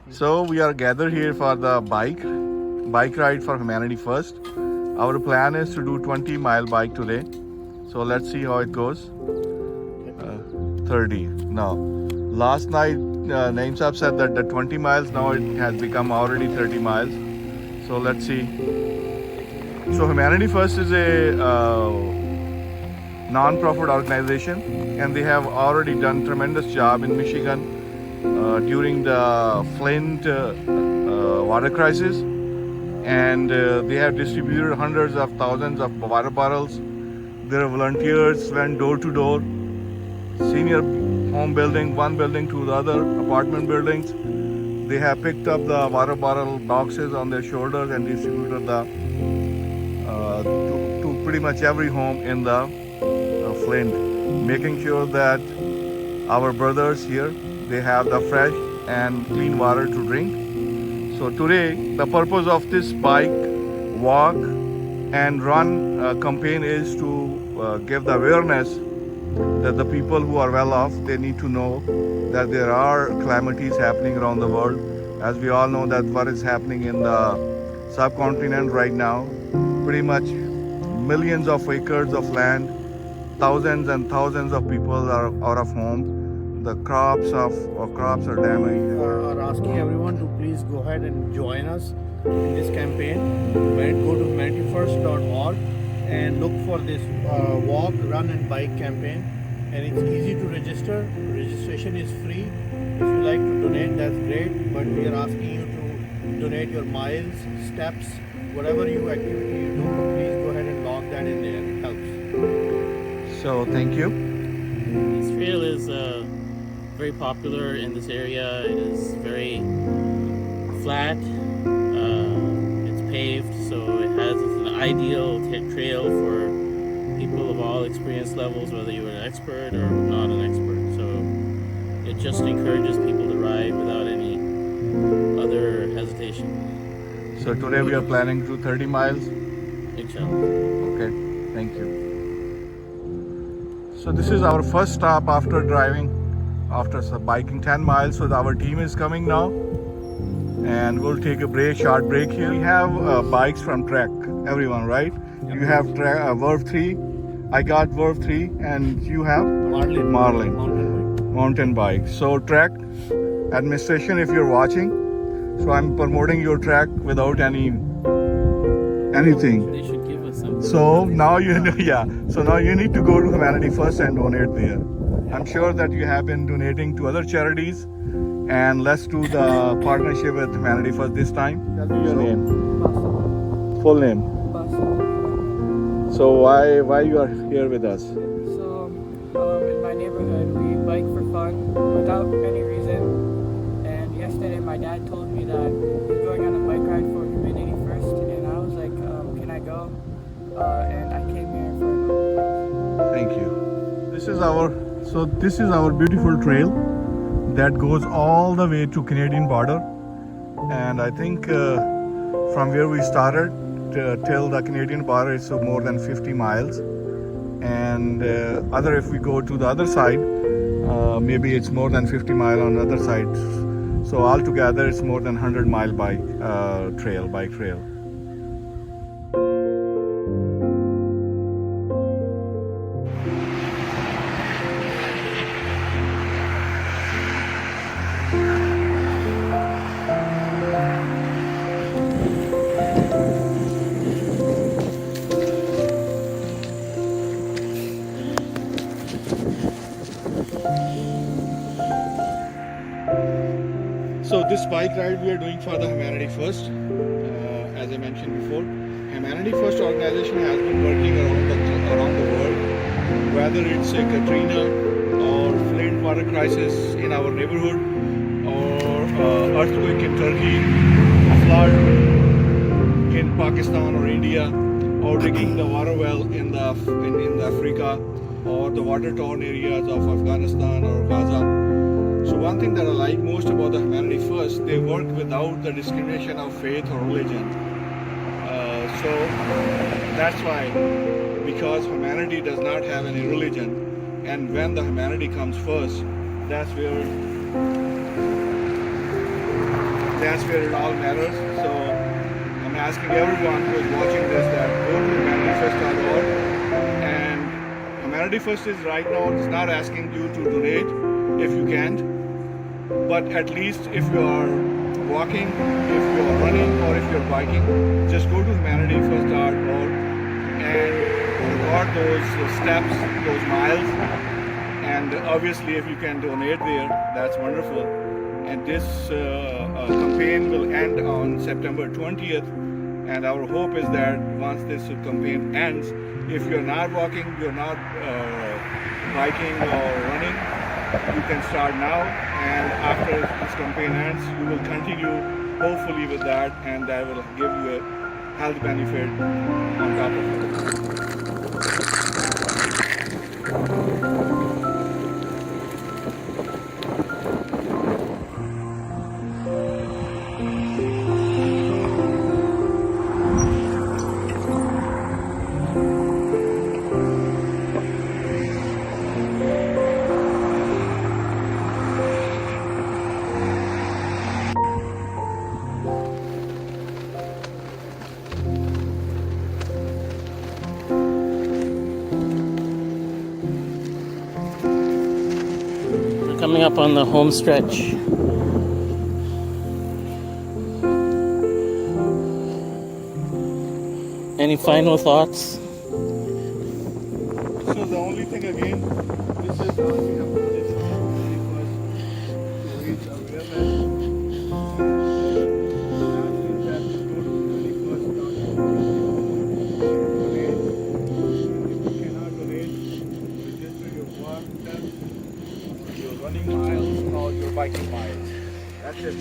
So we are gathered here for the bike ride for Humanity First. Our plan is to do 20-mile bike today. So let's see how it goes. 30. Now, last night Naim Saab said that the 20 miles, now it has become already 30 miles. So let's see. So Humanity First is a non-profit organization, and they have already done tremendous job in Michigan during the Flint water crisis, and they have distributed hundreds of thousands of water bottles. Their volunteers went door to door, senior home building, one building to the other, apartment buildings. They have picked up the water bottle boxes on their shoulders and distributed the to pretty much every home in the Flint, making sure that our brothers here, they have the fresh and clean water to drink. So today, the purpose of this bike, walk and run campaign is to give the awareness that the people who are well off, they need to know that there are calamities happening around the world. As we all know that what is happening in the subcontinent right now, pretty much millions of acres of land, thousands and thousands of people are out of home. The crops are damaged. We are asking everyone to please go ahead and join us in this campaign. Go to humanityfirst.org and look for this walk, run and bike campaign. And it's easy to register. Registration is free. If you like to donate, that's great. But we are asking you to donate your miles, steps, whatever you activity you do. Please go ahead and log that in there. It helps. So thank you. This trail is very popular in this area. It is very flat. It's paved, so it has an ideal trail for people of all experience levels, whether you're an expert or not an expert. So it just encourages people to ride without any other hesitation. So today we are planning to do 30 miles. Inshallah. Okay, thank you. So this is our first stop after biking 10 miles. So our team is coming now, and we'll take a short break here. We have bikes from Trek, everyone, right? You have Verve 3, I got Verve 3, and you have Marlin mountain bike. So Trek administration, if you're watching, so I'm promoting your Trek without anything. They should give us something. So now you know, yeah. So now you need to go to Humanity First and donate there. I'm sure that you have been donating to other charities, and let's do the partnership with Humanity First this time. Tell me your name. Full name. So why you are here with us? So in my neighborhood we bike for fun without any reason. And yesterday my dad told me that he's going on a bike ride for Humanity First, and I was like, can I go? And I came here for Thank you. This is our beautiful trail that goes all the way to Canadian border, and I think from where we started till the Canadian border is more than 50 miles, and if we go to the other side, maybe it's more than 50 miles on the other side. So altogether it's more than 100-mile bike trail. So this bike ride we are doing for the Humanity First. As I mentioned before, Humanity First organization has been working around the world, whether it's a Katrina or Flint water crisis in our neighborhood, or earthquake in Turkey, flood in Pakistan or India, or digging the water well in Africa, or the water-torn areas of Afghanistan or Gaza. So one thing that I like most about the Humanity First, they work without the discrimination of faith or religion. So that's why, because humanity does not have any religion, and when the humanity comes first, that's where that's where it all matters. So I'm asking everyone who is watching this that go to humanityrfirst.org. And Humanity First is right now, it's not asking you to donate if you can't, but at least if you are walking, if you are running, or if you're biking, just go to humanityrfirst.org and record those steps, those miles. And obviously, if you can donate there, that's wonderful. And this campaign will end on September 20th. And our hope is that once this campaign ends, if you're not walking, you're not biking or running, you can start now. And after this campaign ends, you will continue hopefully with that, and that will give you a health benefit on top of it. Coming up on the home stretch. Any final thoughts? So the only thing again, this is how we have done this to reach awareness. Asking that you go to donate. If you cannot donate, register your walk steps, your running miles, or your biking miles. That's it.